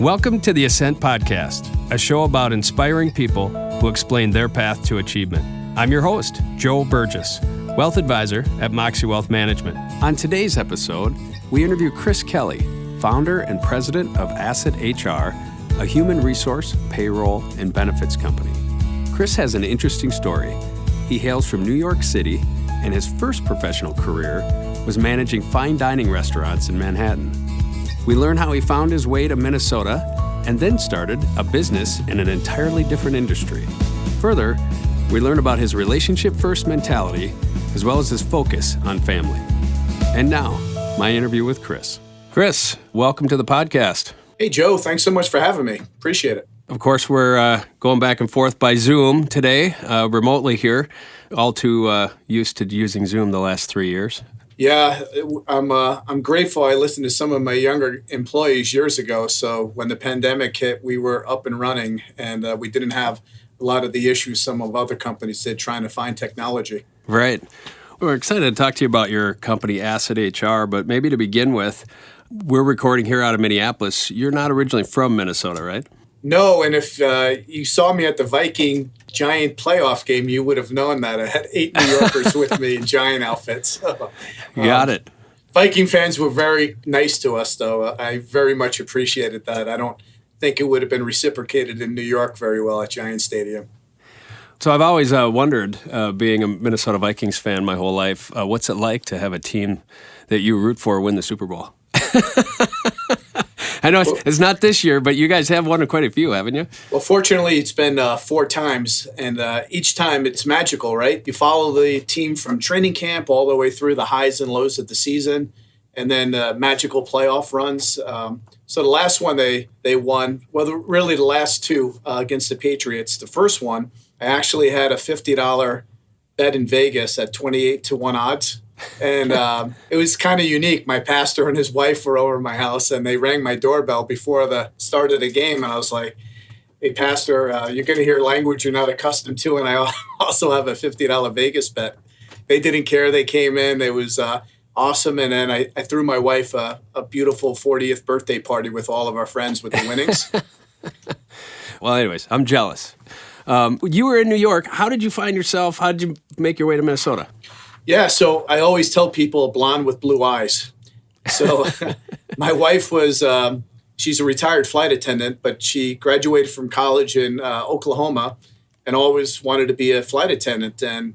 Welcome to the Ascent podcast, a show about inspiring people who explain their path to achievement. I'm your host, Joe Burgess, wealth advisor at Moxie Wealth Management. On today's episode, we interview Chris Kelly, founder and president of AssetHR, a human resource, payroll, and benefits company. Chris has an interesting story. He hails from New York City, and his first professional career was managing fine dining restaurants in Manhattan. We learn how he found his way to Minnesota and then started a business in an entirely different industry. Further, we learn about his relationship-first mentality as well as his focus on family. And now, my interview with Chris. Chris, welcome to the podcast. Hey, Joe. Thanks so much for having me. Appreciate it. Of course, we're going back and forth by Zoom today, remotely here. All too used to using Zoom the last 3 years. Yeah, I'm grateful. I listened to some of my younger employees years ago. So when the pandemic hit, we were up and running, and we didn't have a lot of the issues some of other companies did trying to find technology. Right. We're excited to talk to you about your company, AssetHR, but maybe to begin with, we're recording here out of Minneapolis. You're not originally from Minnesota, right? No, and if you saw me at the Viking Giant playoff game, you would have known that. I had 8 New Yorkers with me in Giant outfits. Got it. Viking fans were very nice to us, though. I very much appreciated that. I don't think it would have been reciprocated in New York very well at Giant Stadium. So I've always wondered, being a Minnesota Vikings fan my whole life, what's it like to have a team that you root for win the Super Bowl? I know it's not this year, but you guys have won quite a few, haven't you? Well, fortunately, it's been 4 times, and each time it's magical, right? You follow the team from training camp all the way through the highs and lows of the season, and then magical playoff runs. So the last one they won, well, really the last 2 against the Patriots. The first one, I actually had a $50 bet in Vegas at 28-1 odds. And it was kind of unique. My pastor and his wife were over at my house, and they rang my doorbell before the start of the game. And I was like, hey, Pastor, you're going to hear language you're not accustomed to. And I also have a $50 Vegas bet. They didn't care. They came in. It was awesome. And then I threw my wife a beautiful 40th birthday party with all of our friends with the winnings. Well, anyways, I'm jealous. You were in New York. How did you find yourself? How did you make your way to Minnesota? Yeah, so I always tell people blonde with blue eyes. So my wife was, she's a retired flight attendant, but she graduated from college in Oklahoma and always wanted to be a flight attendant. And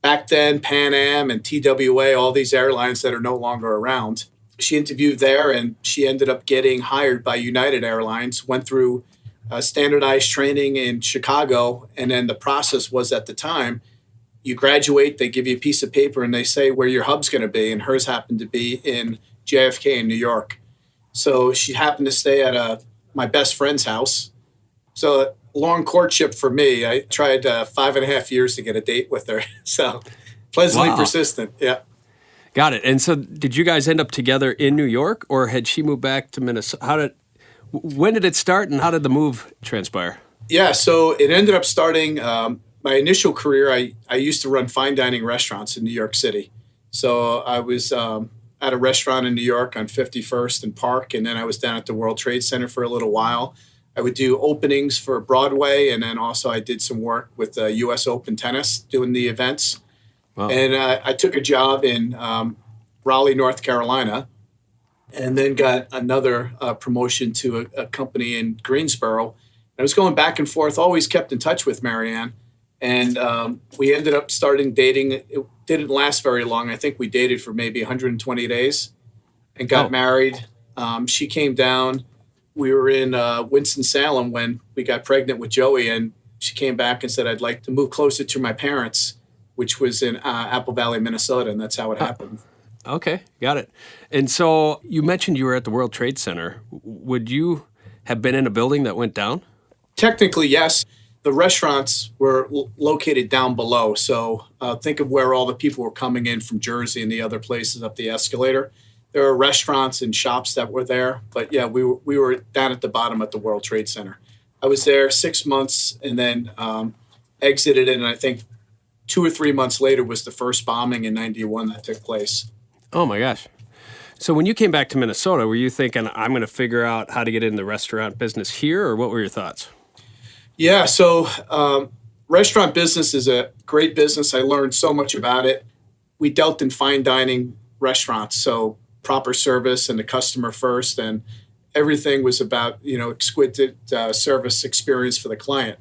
back then, Pan Am and TWA, all these airlines that are no longer around, she interviewed there and she ended up getting hired by United Airlines, went through standardized training in Chicago. And then the process was at the time, you graduate, they give you a piece of paper, and they say where your hub's going to be, and hers happened to be in JFK in New York. So she happened to stay at my best friend's house. So long courtship for me. I tried 5.5 years to get a date with her. So pleasantly persistent, yeah. Got it. And so did you guys end up together in New York, or had she moved back to Minnesota? When did it start, and how did the move transpire? Yeah, so it ended up starting... my initial career, I used to run fine dining restaurants in New York City. So I was at a restaurant in New York on 51st and Park, and then I was down at the World Trade Center for a little while. I would do openings for Broadway, and then also I did some work with U.S. Open Tennis, doing the events. Wow. And I took a job in Raleigh, North Carolina, and then got another promotion to a company in Greensboro. I was going back and forth, always kept in touch with Marianne. And we ended up starting dating. It didn't last very long. I think we dated for maybe 120 days and got married. She came down. We were in Winston-Salem when we got pregnant with Joey, and she came back and said, I'd like to move closer to my parents, which was in Apple Valley, Minnesota, and that's how it happened. Okay, got it. And so you mentioned you were at the World Trade Center. Would you have been in a building that went down? Technically, yes. The restaurants were located down below. So think of where all the people were coming in from Jersey and the other places up the escalator. There were restaurants and shops that were there. But yeah, we were down at the bottom at the World Trade Center. I was there 6 months and then exited. And I think 2 or 3 months later was the first bombing in 91 that took place. Oh, my gosh. So when you came back to Minnesota, were you thinking, I'm going to figure out how to get in the restaurant business here, or what were your thoughts? Yeah, so restaurant business is a great business. I learned so much about it. We dealt in fine dining restaurants, so proper service and the customer first, and everything was about exquisite service experience for the client.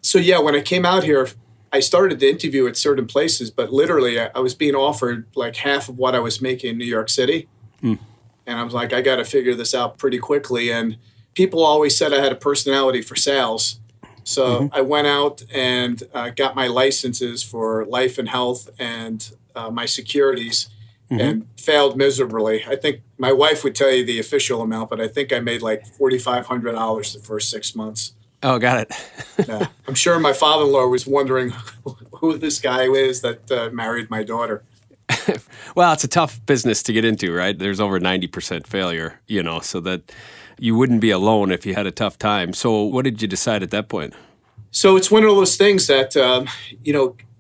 So yeah, when I came out here, I started to interview at certain places, but literally I was being offered like half of what I was making in New York City. And I was like, I got to figure this out pretty quickly. And people always said I had a personality for sales. So I went out and got my licenses for life and health and my securities and failed miserably. I think my wife would tell you the official amount, but I think I made like $4,500 the first 6 months. Oh, got it. Yeah. I'm sure my father-in-law was wondering who this guy is that married my daughter. Well, it's a tough business to get into, right? There's over 90% failure, so that you wouldn't be alone if you had a tough time. So what did you decide at that point? So it's one of those things that,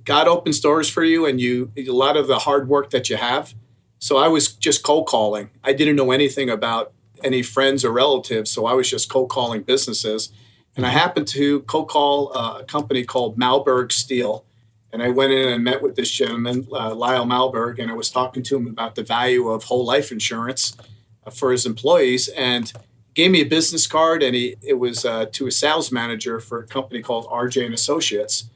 God opens doors for you and a lot of the hard work that you have. So I was just cold calling. I didn't know anything about any friends or relatives. So I was just cold calling businesses. And I happened to cold call a company called Malberg Steel. And I went in and met with this gentleman, Lyle Malberg, and I was talking to him about the value of whole life insurance for his employees. And gave me a business card, and it was to a sales manager for a company called RJ and Associates.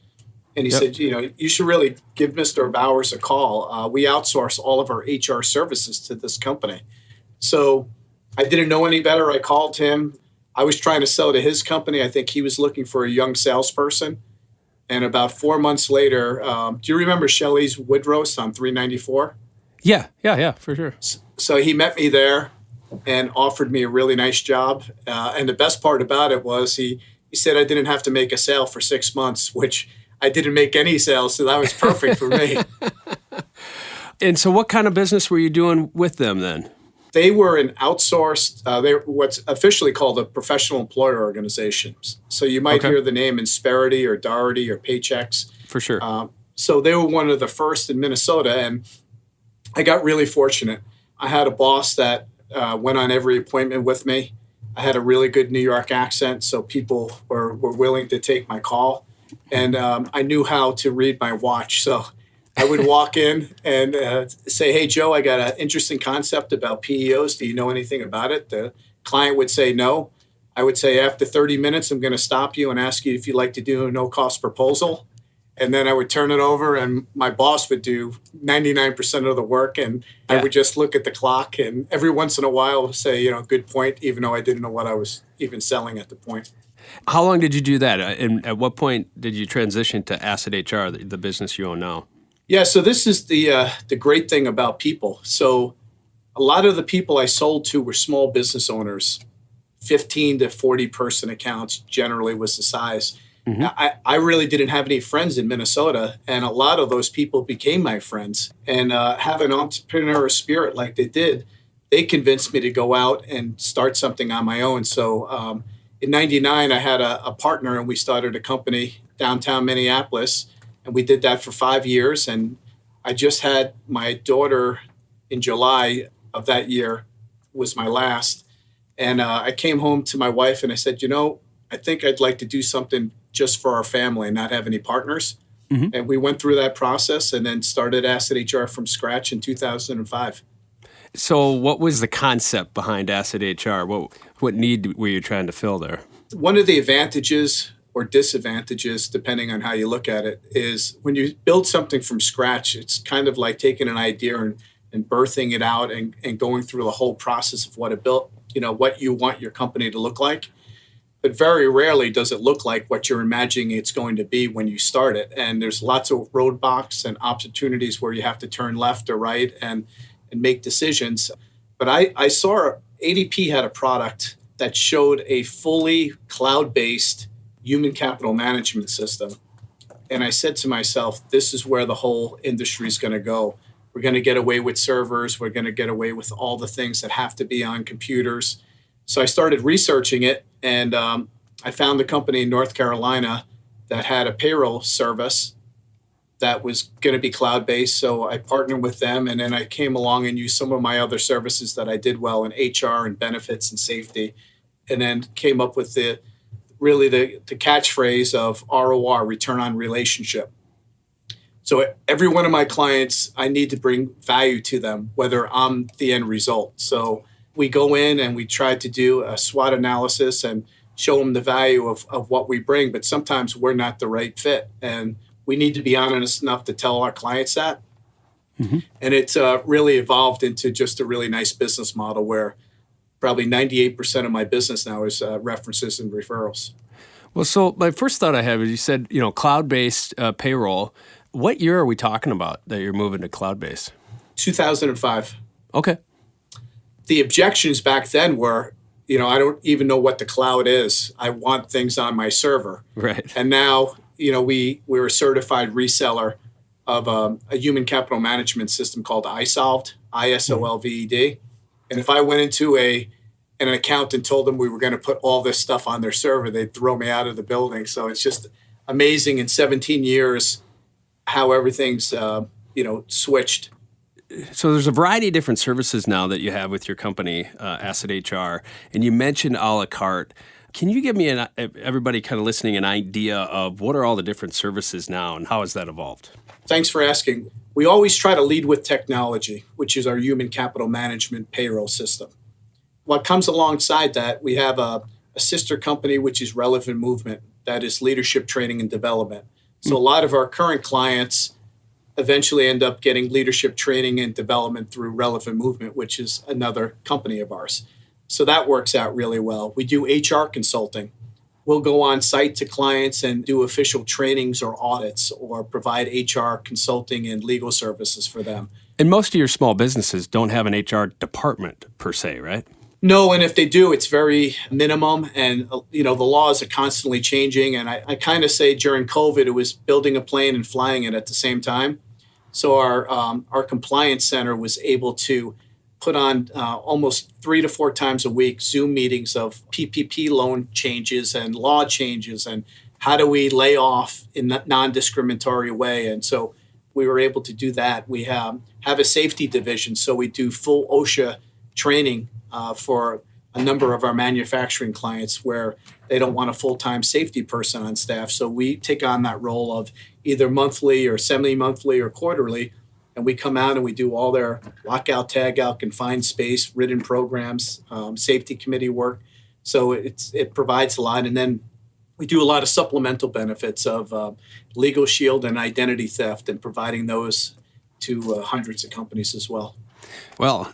And he said, you should really give Mr. Bowers a call. We outsource all of our HR services to this company. So I didn't know any better. I called him. I was trying to sell to his company. I think he was looking for a young salesperson. And about 4 months later, do you remember Shelley's Wood Roast on 394? Yeah, for sure. So he met me there and offered me a really nice job. And the best part about it was he said I didn't have to make a sale for 6 months, which I didn't make any sales, so that was perfect for me. And so what kind of business were you doing with them then? They were an outsourced, they're what's officially called a professional employer organization. So you might hear the name Insperity or Doherty or Paychex. For sure. So they were one of the first in Minnesota, and I got really fortunate. I had a boss that went on every appointment with me. I had a really good New York accent, so people were willing to take my call. And I knew how to read my watch. So I would walk in and say, hey, Joe, I got an interesting concept about PEOs. Do you know anything about it? The client would say no. I would say, after 30 minutes, I'm going to stop you and ask you if you'd like to do a no-cost proposal. And then I would turn it over, and my boss would do 99% of the work. And I would just look at the clock, and every once in a while say, good point, even though I didn't know what I was even selling at the point. How long did you do that? And at what point did you transition to AssetHR, the business you own now? Yeah, so this is the great thing about people. So a lot of the people I sold to were small business owners. 15 to 40 person accounts generally was the size. I really didn't have any friends in Minnesota, and a lot of those people became my friends. And have an entrepreneurial spirit like they did, they convinced me to go out and start something on my own. So in 99, I had a partner, and we started a company downtown Minneapolis, and we did that for 5 years. And I just had my daughter in July of that year was my last. And I came home to my wife and I said, I think I'd like to do something just for our family and not have any partners. And we went through that process and then started AssetHR from scratch in 2005. So what was the concept behind AssetHR? What need were you trying to fill there? One of the advantages or disadvantages, depending on how you look at it, is when you build something from scratch, it's kind of like taking an idea and birthing it out and going through the whole process of what it built, what you want your company to look like. But very rarely does it look like what you're imagining it's going to be when you start it. And there's lots of roadblocks and opportunities where you have to turn left or right and make decisions. But I saw ADP had a product that showed a fully cloud-based human capital management system. And I said to myself, this is where the whole industry is going to go. We're going to get away with servers. We're going to get away with all the things that have to be on computers. So I started researching it, and I found a company in North Carolina that had a payroll service. that was going to be cloud-based. So I partnered with them, and then I came along and used some of my other services that I did well in HR and benefits and safety, and then came up with the catchphrase of ROR, return on relationship. So every one of my clients, I need to bring value to them, whether I'm the end result. So we go in and we try to do a SWOT analysis and show them the value of what we bring, but sometimes we're not the right fit. And we need to be honest enough to tell our clients that. Mm-hmm. And it's really evolved into just a really nice business model where probably 98% of my business now is references and referrals. Well, so my first thought I have is you said, cloud-based payroll. What year are we talking about that you're moving to cloud-based? 2005. Okay. The objections back then were, I don't even know what the cloud is. I want things on my server. Right. And now, we're a certified reseller of a human capital management system called iSolved, ISOLVED. And if I went into an account and told them we were going to put all this stuff on their server, they'd throw me out of the building. So it's just amazing in 17 years how everything's, switched. So there's a variety of different services now that you have with your company, AssetHR, and you mentioned a la carte. Can you give me, everybody kind of listening, an idea of what are all the different services now and how has that evolved? Thanks for asking. We always try to lead with technology, which is our human capital management payroll system. What comes alongside that, we have a sister company, which is Relevant Movement, that is leadership training and development. So a lot of our current clients eventually end up getting leadership training and development through Relevant Movement, which is another company of ours. So that works out really well. We do HR consulting. We'll go on site to clients and do official trainings or audits or provide HR consulting and legal services for them. And most of your small businesses don't have an HR department per se, right? No, and if they do, it's very minimum. And, the laws are constantly changing. And I kind of say during COVID, it was building a plane and flying it at the same time. So our compliance center was able to put on almost 3 to 4 times a week Zoom meetings of PPP loan changes and law changes and how do we lay off in a non-discriminatory way. And so we were able to do that. We have a safety division, so we do full OSHA training for a number of our manufacturing clients where they don't want a full-time safety person on staff. So we take on that role of either monthly or semi-monthly or quarterly, and we come out and we do all their lockout, tagout, confined space, written programs, safety committee work. So it provides a lot. And then we do a lot of supplemental benefits of legal shield and identity theft and providing those to hundreds of companies as well. Well,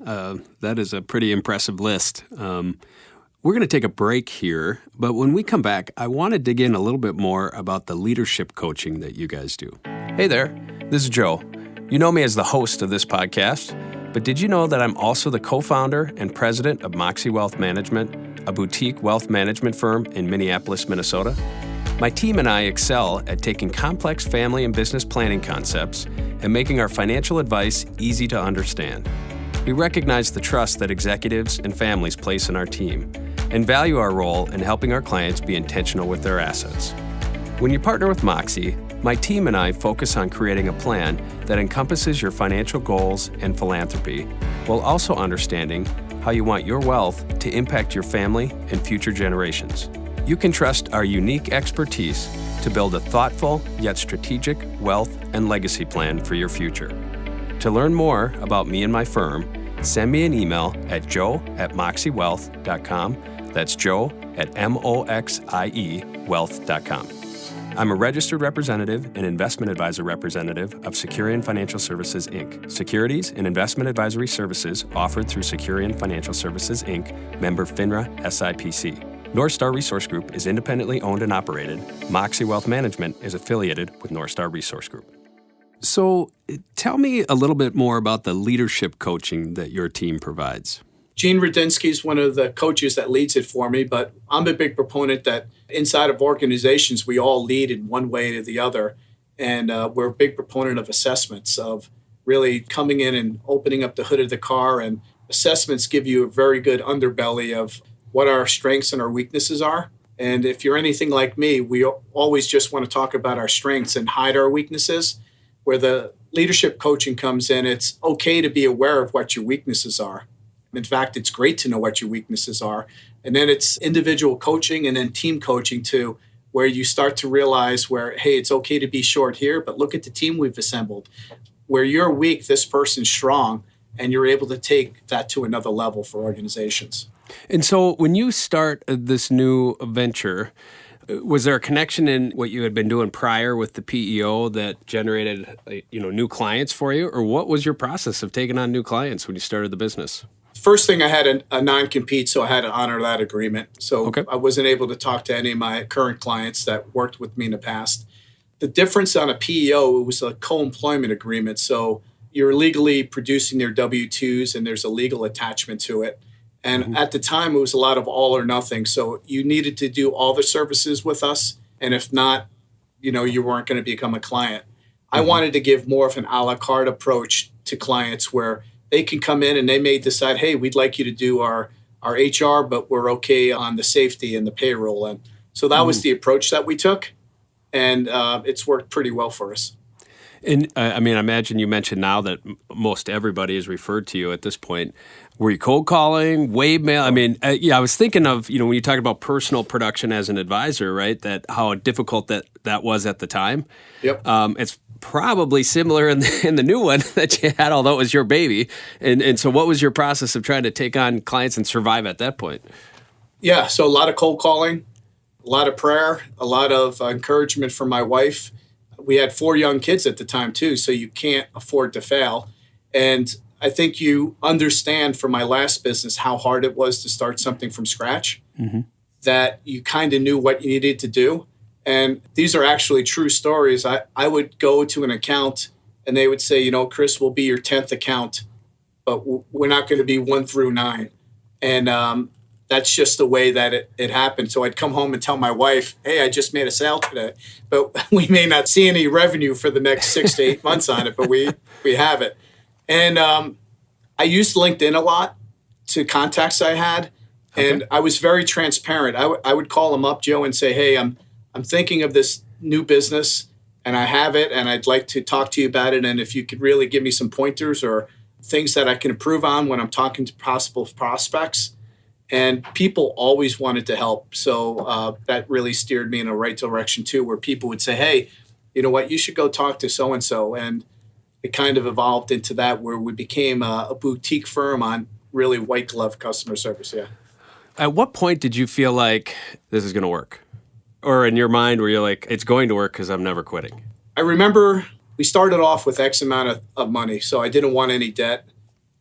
that is a pretty impressive list. We're going to take a break here, but when we come back, I want to dig in a little bit more about the leadership coaching that you guys do. Hey there, this is Joe. You know me as the host of this podcast, but did you know that I'm also the co-founder and president of Moxie Wealth Management, a boutique wealth management firm in Minneapolis, Minnesota? My team and I excel at taking complex family and business planning concepts and making our financial advice easy to understand. We recognize the trust that executives and families place in our team and value our role in helping our clients be intentional with their assets. When you partner with Moxie, my team and I focus on creating a plan that encompasses your financial goals and philanthropy, while also understanding how you want your wealth to impact your family and future generations. You can trust our unique expertise to build a thoughtful yet strategic wealth and legacy plan for your future. To learn more about me and my firm, send me an email at joe@moxiewealth.com. That's joe@moxie wealth.com. I'm a registered representative and investment advisor representative of Securian Financial Services, Inc. Securities and investment advisory services offered through Securian Financial Services, Inc., member FINRA SIPC. North Star Resource Group is independently owned and operated. Moxie Wealth Management is affiliated with North Star Resource Group. So tell me a little bit more about the leadership coaching that your team provides. Gene Rudinsky is one of the coaches that leads it for me, but I'm a big proponent that inside of organizations, we all lead in one way or the other. And we're a big proponent of assessments, of really coming in and opening up the hood of the car. And assessments give you a very good underbelly of what our strengths and our weaknesses are. And if you're anything like me, we always just want to talk about our strengths and hide our weaknesses. Where the leadership coaching comes in, it's okay to be aware of what your weaknesses are. In fact, it's great to know what your weaknesses are. And then it's individual coaching and then team coaching too, where you start to realize where, hey, it's okay to be short here, but look at the team we've assembled. Where you're weak, this person's strong, and you're able to take that to another level for organizations. And so when you start this new venture, was there a connection in what you had been doing prior with the PEO that generated, new clients for you? Or what was your process of taking on new clients when you started the business? First thing, I had a non-compete, so I had to honor that agreement. So Okay. I wasn't able to talk to any of my current clients that worked with me in the past. The difference on a PEO, it was a co-employment agreement. So you're legally producing their W-2s and there's a legal attachment to it. And at the time, it was a lot of all or nothing. So you needed to do all the services with us. And if not, you weren't going to become a client. I wanted to give more of an a la carte approach to clients where they can come in and they may decide, hey, we'd like you to do our HR, but we're okay on the safety and the payroll. And so that was the approach that we took. And it's worked pretty well for us. And I imagine you mentioned now that most everybody is referred to you at this point. Were you cold calling, wave mail? I was thinking of, when you talk about personal production as an advisor, right, that how difficult that was at the time. Yep. It's probably similar in the new one that you had, although it was your baby. And so what was your process of trying to take on clients and survive at that point? Yeah, so a lot of cold calling, a lot of prayer, a lot of encouragement from my wife. We had 4 young kids at the time too, so you can't afford to fail. And I think you understand from my last business how hard it was to start something from scratch, that you kind of knew what you needed to do. And these are actually true stories. I would go to an account and they would say, Chris, will be your 10th account, but we're not going to be 1 through 9. And that's just the way that it happened. So I'd come home and tell my wife, hey, I just made a sale today, but we may not see any revenue for the next 6 to 8 months on it, but we have it. And I used LinkedIn a lot to contacts I had, and I was very transparent. I would call them up, Joe, and say, hey, I'm thinking of this new business, and I have it, and I'd like to talk to you about it, and if you could really give me some pointers or things that I can improve on when I'm talking to possible prospects. And people always wanted to help. So that really steered me in the right direction too, where people would say, hey, you know what, you should go talk to so-and-so. And it kind of evolved into that where we became a boutique firm on really white glove customer service. Yeah. At what point did you feel like this is going to work? Or in your mind where you're like, it's going to work because I'm never quitting? I remember we started off with X amount of money. So I didn't want any debt.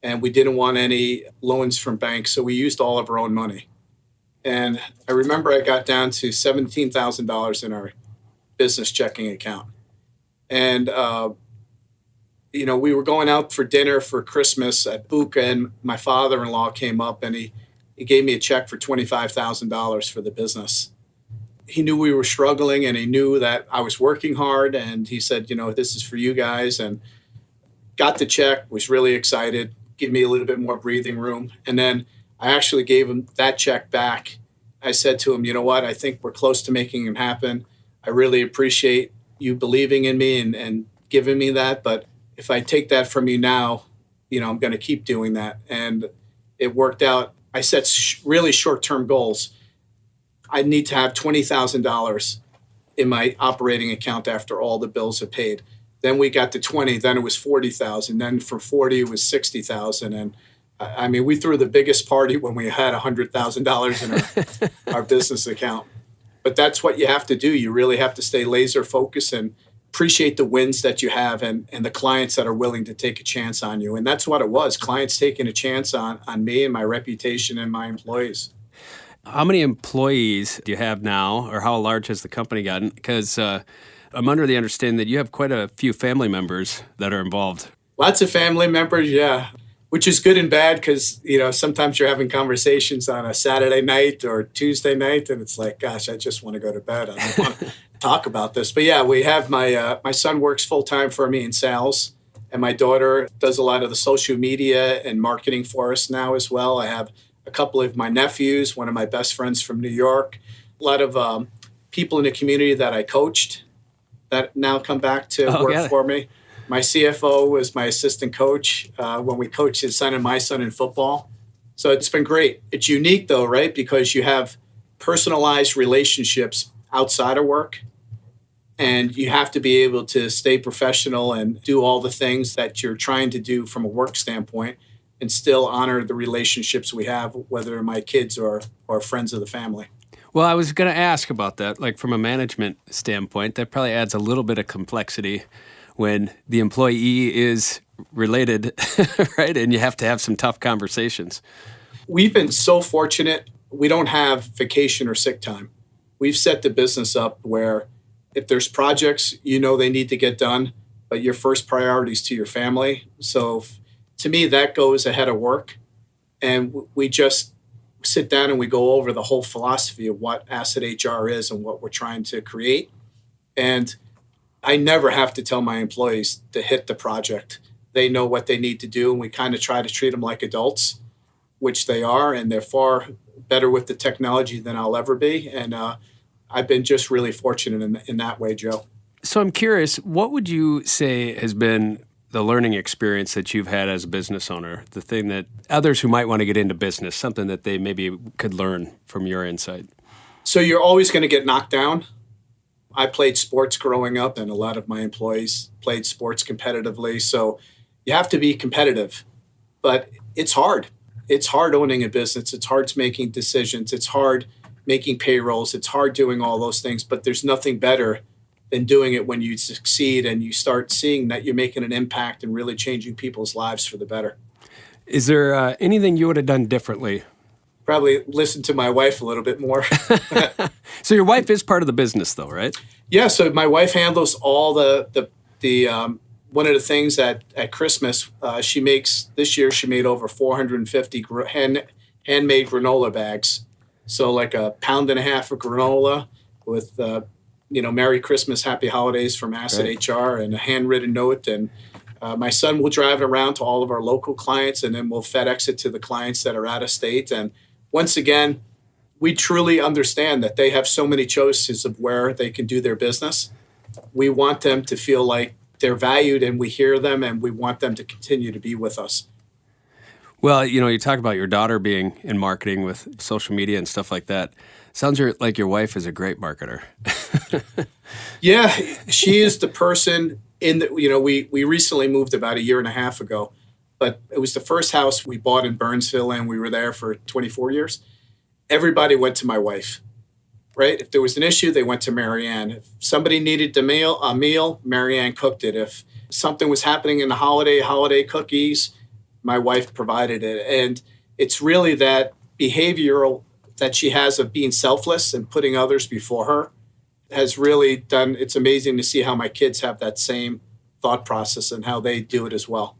And we didn't want any loans from banks, so we used all of our own money. And I remember I got down to $17,000 in our business checking account. And, we were going out for dinner for Christmas at Buca, and my father-in-law came up, and he gave me a check for $25,000 for the business. He knew we were struggling, and he knew that I was working hard, and he said, this is for you guys, and got the check, was really excited. Give me a little bit more breathing room. And then I actually gave him that check back. I said to him, you know what, I think we're close to making it happen. I really appreciate you believing in me and giving me that. But if I take that from you now, I'm going to keep doing that. And it worked out. I set really short-term goals. I need to have $20,000 in my operating account after all the bills are paid. Then we got to 20, then it was 40,000. Then for 40, it was 60,000. And we threw the biggest party when we had $100,000 in our business account. But that's what you have to do. You really have to stay laser focused and appreciate the wins that you have and the clients that are willing to take a chance on you. And that's what it was. Clients taking a chance on me and my reputation and my employees. How many employees do you have now, or how large has the company gotten? Because I'm under the understanding that you have quite a few family members that are involved. Lots of family members, yeah, which is good and bad because, sometimes you're having conversations on a Saturday night or Tuesday night, and it's like, gosh, I just want to go to bed. I don't want to talk about this. But yeah, we have my son works full-time for me in sales, and my daughter does a lot of the social media and marketing for us now as well. I have a couple of my nephews, one of my best friends from New York, a lot of people in the community that I coached that now come back to work for me. My CFO was my assistant coach when we coached his son and my son in football. So it's been great. It's unique though, right? Because you have personalized relationships outside of work, and you have to be able to stay professional and do all the things that you're trying to do from a work standpoint and still honor the relationships we have, whether my kids or friends of the family. Well, I was going to ask about that. Like from a management standpoint, that probably adds a little bit of complexity when the employee is related, right? And you have to have some tough conversations. We've been so fortunate. We don't have vacation or sick time. We've set the business up where if there's projects, they need to get done, but your first priority is to your family. So to me, that goes ahead of work. And we just sit down and we go over the whole philosophy of what AssetHR is and what we're trying to create. And I never have to tell my employees to hit the project. They know what they need to do, and we kind of try to treat them like adults, which they are, and they're far better with the technology than I'll ever be. And I've been just really fortunate in that way, Joe. So I'm curious, what would you say has been the learning experience that you've had as a business owner, the thing that others who might want to get into business, something that they maybe could learn from your insight? So you're always going to get knocked down. I played sports growing up, and a lot of my employees played sports competitively. So you have to be competitive, but it's hard. It's hard owning a business. It's hard making decisions. It's hard making payrolls. It's hard doing all those things, but there's nothing better than doing it when you succeed and you start seeing that you're making an impact and really changing people's lives for the better. Is there anything you would have done differently? Probably listen to my wife a little bit more. So your wife is part of the business though, right? Yeah, so my wife handles all the one of the things at Christmas, she makes, this year she made over 450 handmade granola bags. So like a pound and a half of granola with, Merry Christmas, Happy Holidays from AssetHR and a handwritten note. And my son will drive it around to all of our local clients, and then we'll FedEx it to the clients that are out of state. And once again, we truly understand that they have so many choices of where they can do their business. We want them to feel like they're valued, and we hear them, and we want them to continue to be with us. Well, you talk about your daughter being in marketing with social media and stuff like that. Sounds like your wife is a great marketer. Yeah, she is the person we recently moved about a year and a half ago, but it was the first house we bought in Burnsville, and we were there for 24 years. Everybody went to my wife, right? If there was an issue, they went to Mary Ann. If somebody needed a meal, Mary Ann cooked it. If something was happening in the holiday cookies, my wife provided it. And it's really that behavioral that she has of being selfless and putting others before her has really done, it's amazing to see how my kids have that same thought process and how they do it as well.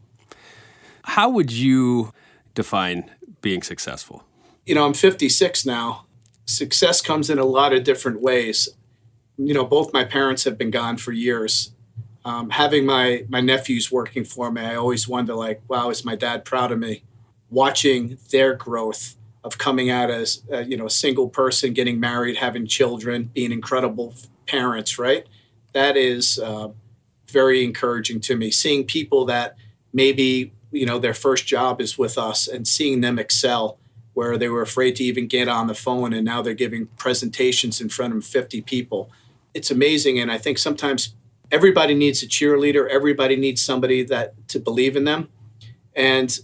How would you define being successful? I'm 56 now. Success comes in a lot of different ways. Both my parents have been gone for years. Having my nephews working for me, I always wonder, wow, is my dad proud of me? Watching their growth of coming out as a single person, getting married, having children, being incredible parents, right? That is very encouraging to me. Seeing people that maybe their first job is with us, and seeing them excel where they were afraid to even get on the phone, and now they're giving presentations in front of 50 people. It's amazing, and I think sometimes everybody needs a cheerleader. Everybody needs somebody to believe in them. And,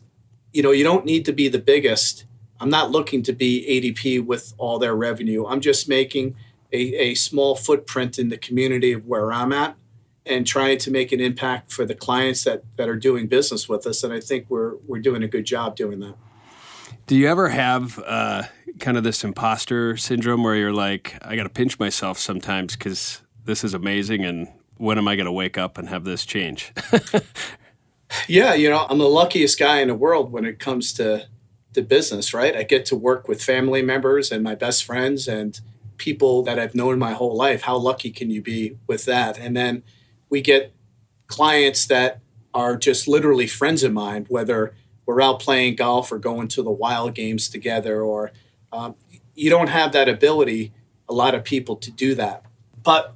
you don't need to be the biggest. I'm not looking to be ADP with all their revenue. I'm just making a small footprint in the community of where I'm at and trying to make an impact for the clients that are doing business with us. And I think we're doing a good job doing that. Do you ever have kind of this imposter syndrome where you're like, I got to pinch myself sometimes because this is amazing, and when am I going to wake up and have this change? Yeah, I'm the luckiest guy in the world when it comes to business, right? I get to work with family members and my best friends and people that I've known my whole life. How lucky can you be with that? And then we get clients that are just literally friends of mine, whether we're out playing golf or going to the Wild games together, or you don't have that ability, a lot of people, to do that. But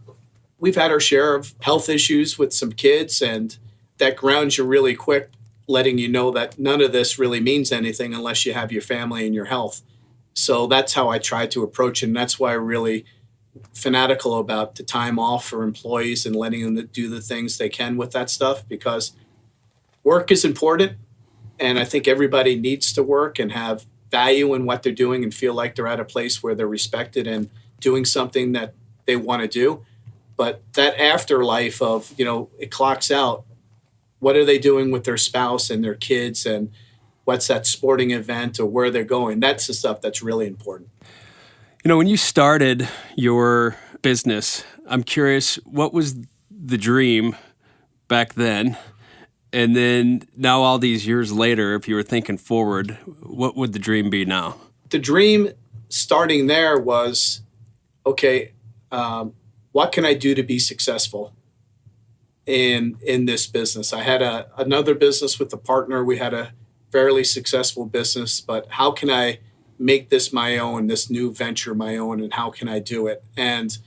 we've had our share of health issues with some kids, and that grounds you really quick, letting you know that none of this really means anything unless you have your family and your health. So that's how I try to approach it. And that's why I'm really fanatical about the time off for employees and letting them do the things they can with that stuff, because work is important. And I think everybody needs to work and have value in what they're doing and feel like they're at a place where they're respected and doing something that they want to do. But that afterlife of, it clocks out. What are they doing with their spouse and their kids, and what's that sporting event or where they're going? That's the stuff that's really important. When you started your business, I'm curious, what was the dream back then? And then now all these years later, if you were thinking forward, what would the dream be now? The dream starting there was, okay, what can I do to be successful in this business? I had another business with a partner. We had a fairly successful business, but how can I make this my own, this new venture my own, and how can I do it? And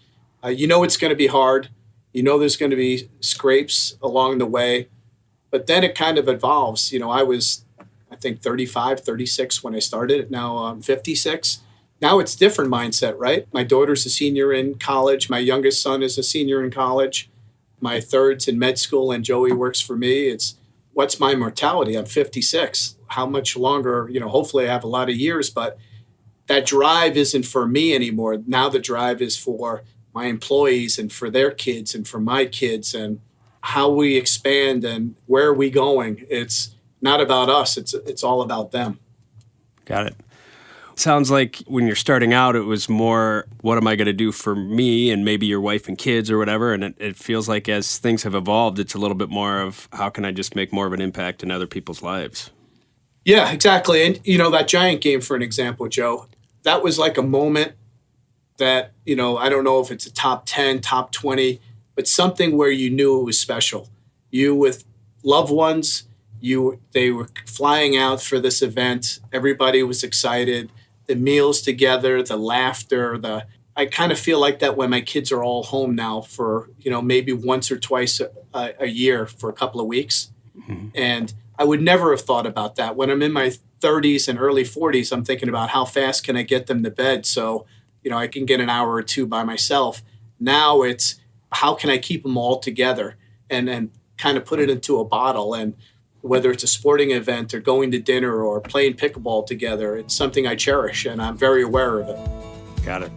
it's going to be hard. There's going to be scrapes along the way, but then it kind of evolves. I was, I think, 35, 36 when I started. Now I'm 56. Now it's different mindset, right? My daughter's a senior in college. My youngest son is a senior in college. My third's in med school, and Joey works for me. It's, what's my mortality? I'm 56. How much longer? Hopefully I have a lot of years, but that drive isn't for me anymore. Now the drive is for my employees and for their kids and for my kids, and how we expand and where are we going. It's not about us. It's all about them. Got it. Sounds like when you're starting out, it was more, what am I going to do for me and maybe your wife and kids or whatever? And it feels like as things have evolved, it's a little bit more of how can I just make more of an impact in other people's lives? Yeah, exactly. And, that Giant game, for an example, Joe, that was like a moment that, I don't know if it's a top 10, top 20, but something where you knew it was special. You with loved ones, they were flying out for this event. Everybody was excited. The meals together, the laughter, I kind of feel like that when my kids are all home now for, maybe once or twice a year for a couple of weeks. Mm-hmm. And I would never have thought about that. When I'm in my 30s and early 40s, I'm thinking about how fast can I get them to bed so, I can get an hour or two by myself. Now it's how can I keep them all together and kind of put it into a bottle. And whether it's a sporting event or going to dinner or playing pickleball together, it's something I cherish, and I'm very aware of it. Got it.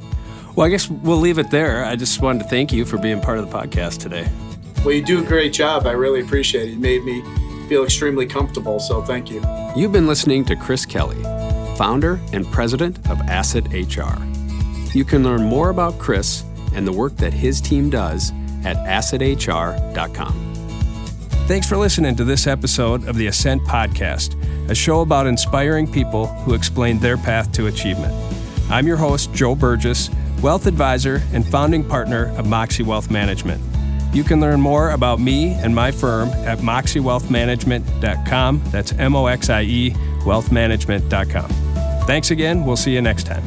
Well, I guess we'll leave it there. I just wanted to thank you for being part of the podcast today. Well, you do a great job. I really appreciate it. You made me feel extremely comfortable, so thank you. You've been listening to Chris Kelly, founder and president of AssetHR. You can learn more about Chris and the work that his team does at AssetHR.com. Thanks for listening to this episode of the Ascent podcast, a show about inspiring people who explain their path to achievement. I'm your host, Joe Burgess, wealth advisor and founding partner of Moxie Wealth Management. You can learn more about me and my firm at moxiewealthmanagement.com. That's MOXIE wealthmanagement.com. Thanks again. We'll see you next time.